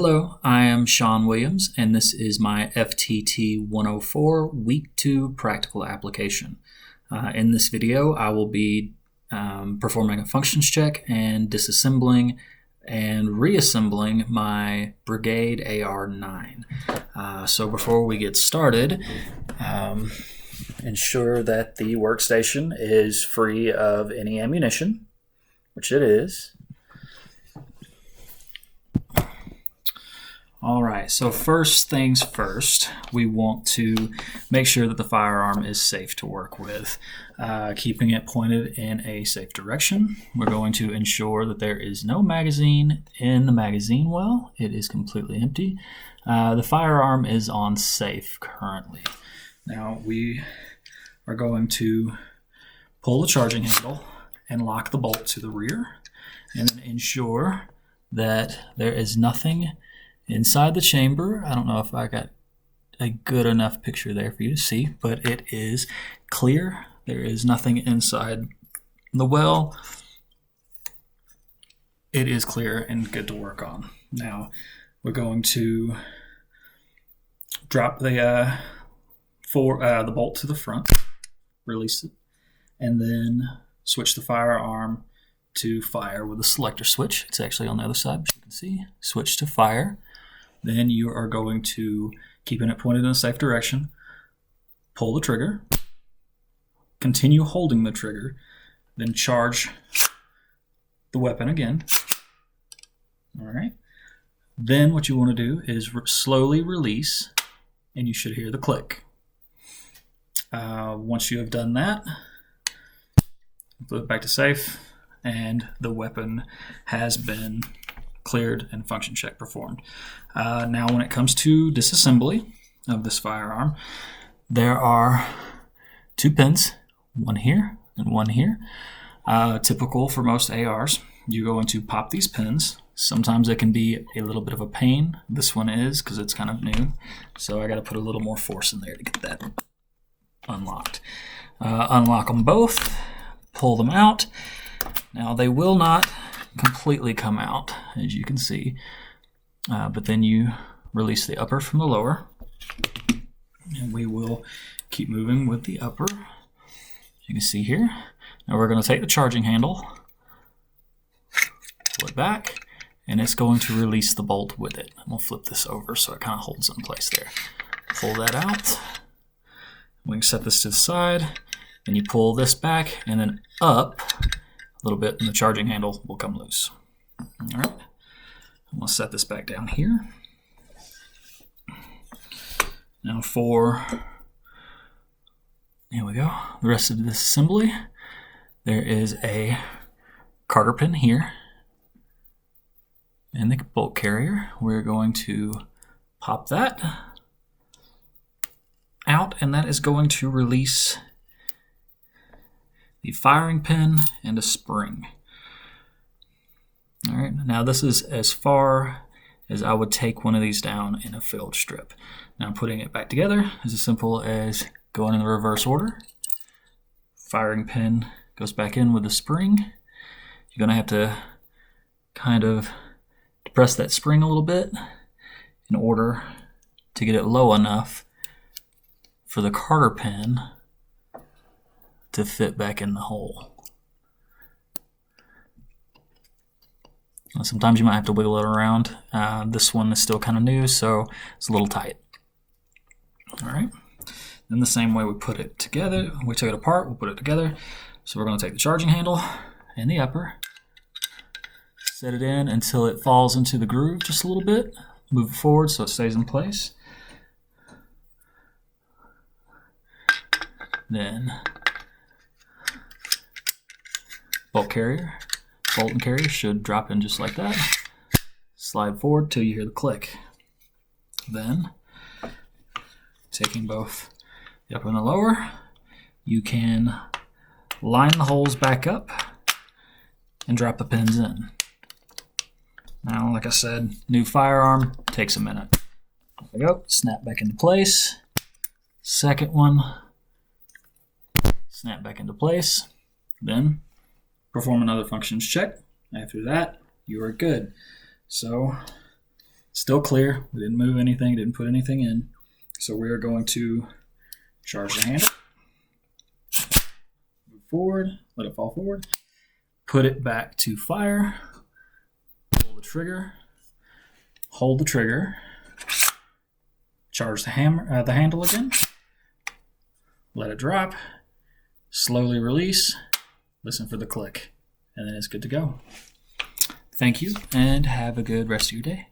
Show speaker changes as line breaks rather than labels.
Hello, I am Sean Williams, and this is my FTT 104 Week 2 practical application. In this video, I will be performing a functions check and disassembling and reassembling my Brigade AR-9. So before we get started, ensure that the workstation is free of any ammunition, which it is. Alright, so first things first, we want to make sure that the firearm is safe to work with. Keeping it pointed in a safe direction, we're going to ensure that there is no magazine in the magazine well. It is completely empty. The firearm is on safe currently. Now we are going to pull the charging handle and lock the bolt to the rear, and then ensure that there is nothing inside the chamber. I don't know if I got a good enough picture there for you to see, but it is clear. There is nothing inside the well. It is clear and good to work on. Now we're going to drop the bolt to the front, release it, and then switch the firearm to fire with a selector switch. It's actually on the other side, but you can see. Switch to fire. Then you are going to, keeping it pointed in a safe direction, pull the trigger, continue holding the trigger, then charge the weapon again. All right. Then what you want to do is slowly release, and you should hear the click. Once you have done that, flip it back to safe, and the weapon has been cleared and function check performed. Now when it comes to disassembly of this firearm, there are two pins, one here and one here. Typical for most ARs, you're going to pop these pins. Sometimes it can be a little bit of a pain. This one is, because it's kind of new, so I got to put a little more force in there to get that unlocked. Unlock them both, pull them out. Now they will not completely come out, as you can see, but then you release the upper from the lower, and we will keep moving with the upper. You can see here. Now we're going to take the charging handle, pull it back, and it's going to release the bolt with it. We'll flip this over so it kind of holds in place there. Pull that out. We can set this to the side, and you pull this back and then up a little bit, and the charging handle will come loose. All right, I'm going to set this back down here. Now here we go, the rest of this assembly. There is a Carter pin here and the bolt carrier. We're going to pop that out, and that is going to release the firing pin and a spring. All right, now this is as far as I would take one of these down in a filled strip. Now putting it back together is as simple as going in the reverse order. Firing pin goes back in with the spring. You're going to have to kind of depress that spring a little bit in order to get it low enough for the Carter pin to fit back in the hole. Sometimes you might have to wiggle it around. This one is still kind of new, so it's a little tight. All right. Then the same way we put it together, we took it apart, we'll put it together. So we're going to take the charging handle and the upper, set it in until it falls into the groove just a little bit, move it forward so it stays in place. Then bolt and carrier should drop in just like that. Slide forward till you hear the click. Then, taking both the upper and the lower, you can line the holes back up and drop the pins in. Now, like I said, new firearm takes a minute. There we go, snap back into place. Second one, snap back into place. Then perform another functions check. After that, you are good. So Still clear. We didn't move anything, didn't put anything in. So we are going to charge the handle, move forward, let it fall forward, put it back to fire, pull the trigger, hold the trigger, charge the handle again, let it drop, slowly release, listen for the click, and then it's good to go. Thank you, and have a good rest of your day.